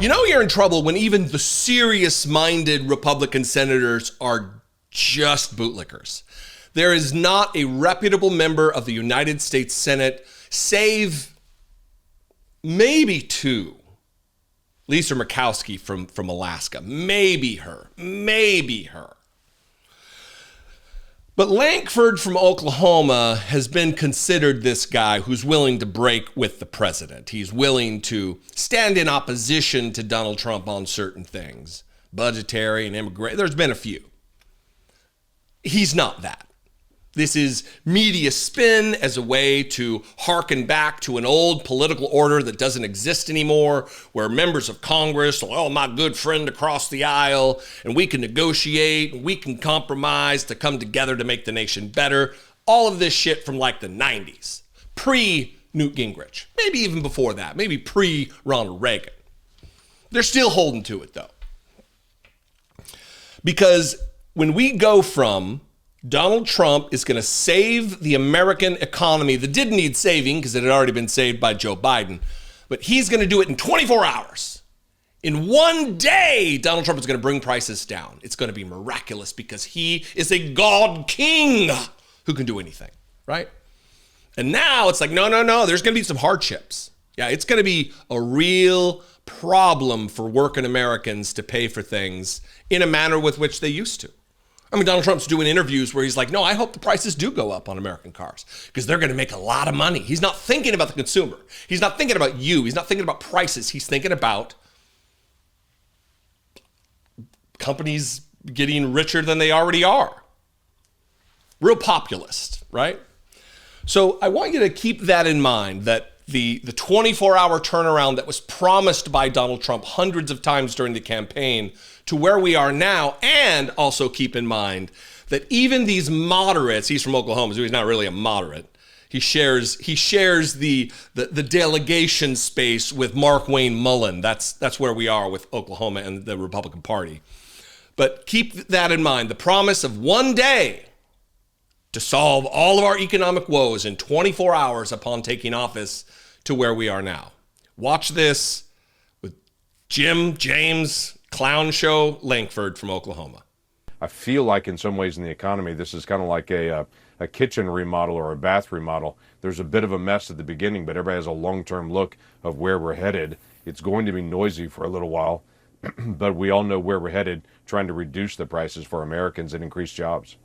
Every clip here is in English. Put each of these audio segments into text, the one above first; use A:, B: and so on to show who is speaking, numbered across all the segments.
A: You know you're in trouble when even the serious-minded Republican senators are just bootlickers. There is not a reputable member of the United States Senate, save maybe two. Lisa Murkowski from Alaska. Maybe her. But Lankford from Oklahoma has been considered this guy who's willing to break with the president. He's willing to stand in opposition to Donald Trump on certain things, budgetary and immigration. There's been a few. He's not that. This is media spin as a way to hearken back to an old political order that doesn't exist anymore, where members of Congress are, oh, my good friend across the aisle, and we can negotiate, and we can compromise to come together to make the nation better. All of this shit from like the 90s, pre-Newt Gingrich, maybe even before that, maybe pre-Ronald Reagan. They're still holding to it, though. Because when we go from Donald Trump is going to save the American economy that didn't need saving because it had already been saved by Joe Biden, but he's going to do it in 24 hours. In one day, Donald Trump is going to bring prices down. It's going to be miraculous because he is a God king who can do anything, right? And now it's like, no, there's going to be some hardships. Yeah, it's going to be a real problem for working Americans to pay for things in a manner with which they used to. I mean, Donald Trump's doing interviews where he's like, no, I hope the prices do go up on American cars because they're going to make a lot of money. He's not thinking about the consumer. He's not thinking about you. He's not thinking about prices. He's thinking about companies getting richer than they already are. Real populist, right? So I want you to keep that in mind, that the 24-hour turnaround that was promised by Donald Trump hundreds of times during the campaign to where we are now, and also keep in mind that even these moderates, he's from Oklahoma, so he's not really a moderate. He shares the delegation space with Mark Wayne Mullen. That's where we are with Oklahoma and the Republican Party. But keep that in mind. The promise of one day to solve all of our economic woes in 24 hours upon taking office to where we are now. Watch this with James Clown Show Lankford from Oklahoma.
B: I feel like in some ways in the economy, this is kind of like a kitchen remodel or a bath remodel. There's a bit of a mess at the beginning, but everybody has a long-term look of where we're headed. It's going to be noisy for a little while, but we all know where we're headed, trying to reduce the prices for Americans and increase jobs.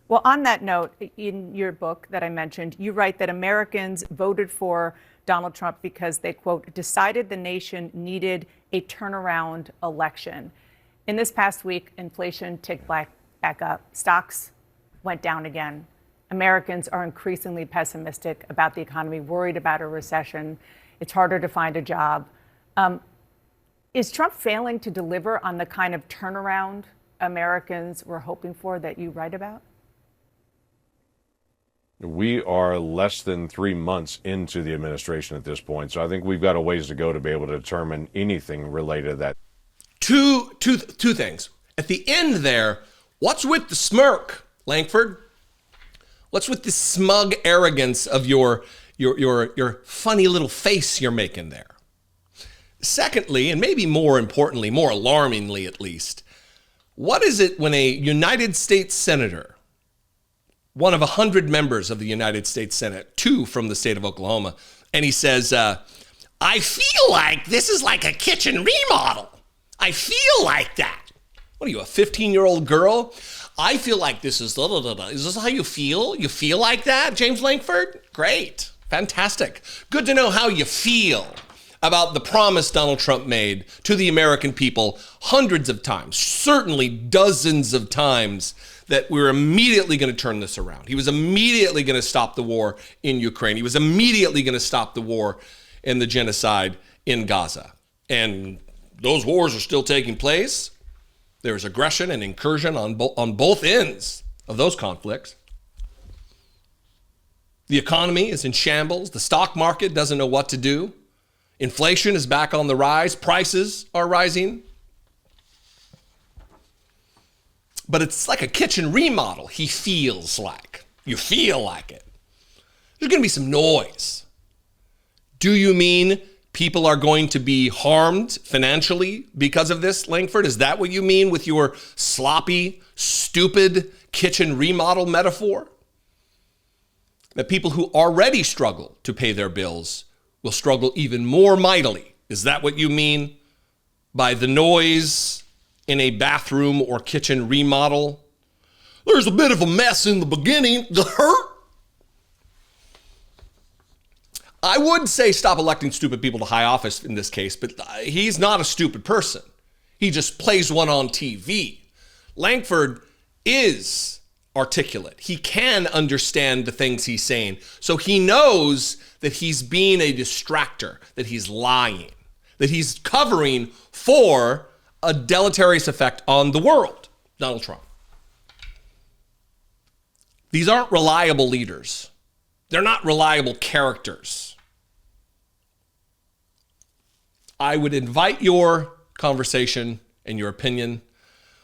C: Well, on that note, in your book that I mentioned, you write that Americans voted for Donald Trump because they, quote, decided the nation needed a turnaround election. In this past week, inflation ticked back up. Stocks went down again. Americans are increasingly pessimistic about the economy, worried about a recession. It's harder to find a job. Is Trump failing to deliver on the kind of turnaround Americans were hoping for that you write about?
B: We are less than 3 months into the administration at this point, so I think we've got a ways to go to be able to determine anything related to that.
A: Two things. At the end there, what's with the smirk, Lankford? What's with the smug arrogance of your funny little face you're making there? Secondly, and maybe more importantly, more alarmingly at least, what is it when a United States Senator, one of 100 members of the United States Senate, 2 from the state of Oklahoma, and he says, I feel like this is like a kitchen remodel. I feel like that. What are you, a 15-year-old girl? I feel like this is, is this how you feel? You feel like that, James Lankford? Great, fantastic. Good to know how you feel about the promise Donald Trump made to the American people hundreds of times, certainly dozens of times, that we were immediately going to turn this around. He was immediately going to stop the war in Ukraine. He was immediately going to stop the war and the genocide in Gaza. And those wars are still taking place. There's aggression and incursion on both ends of those conflicts. The economy is in shambles. The stock market doesn't know what to do. Inflation is back on the rise. Prices are rising. But it's like a kitchen remodel, he feels like. You feel like it. There's going to be some noise. Do you mean people are going to be harmed financially because of this, Lankford? Is that what you mean with your sloppy, stupid kitchen remodel metaphor? That people who already struggle to pay their bills will struggle even more mightily. Is that what you mean by the noise in a bathroom or kitchen remodel? There's a bit of a mess in the beginning. The hurt. I would say stop electing stupid people to high office in this case, but he's not a stupid person. He just plays one on TV. Lankford is articulate. He can understand the things he's saying. So he knows that he's being a distractor, that he's lying, that he's covering for a deleterious effect on the world, Donald Trump. These aren't reliable leaders. They're not reliable characters. I would invite your conversation and your opinion.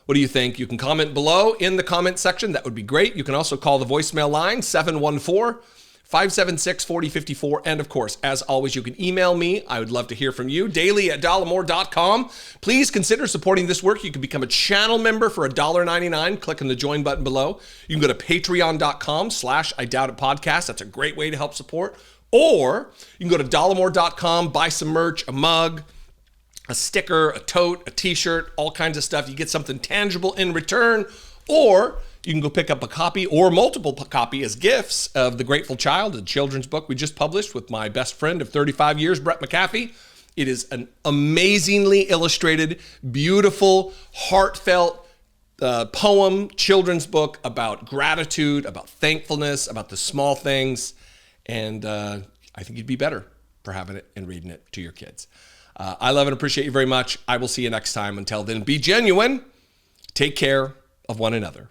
A: What do you think? You can comment below in the comment section. That would be great. You can also call the voicemail line, 714-576-4054. And of course, as always, you can email me. I would love to hear from you. daily@dollemore.com. Please consider supporting this work. You can become a channel member for $1.99. Click on the join button below. You can go to patreon.com/IDoubtItPodcast. That's a great way to help support. Or you can go to dollemore.com, buy some merch, a mug, a sticker, a tote, a t-shirt, all kinds of stuff. You get something tangible in return. Or you can go pick up a copy or multiple copy as gifts of The Grateful Child, a children's book we just published with my best friend of 35 years, Brett McAfee. It is an amazingly illustrated, beautiful, heartfelt poem, children's book about gratitude, about thankfulness, about the small things. And I think you'd be better for having it and reading it to your kids. I love and appreciate you very much. I will see you next time. Until then, be genuine. Take care of one another.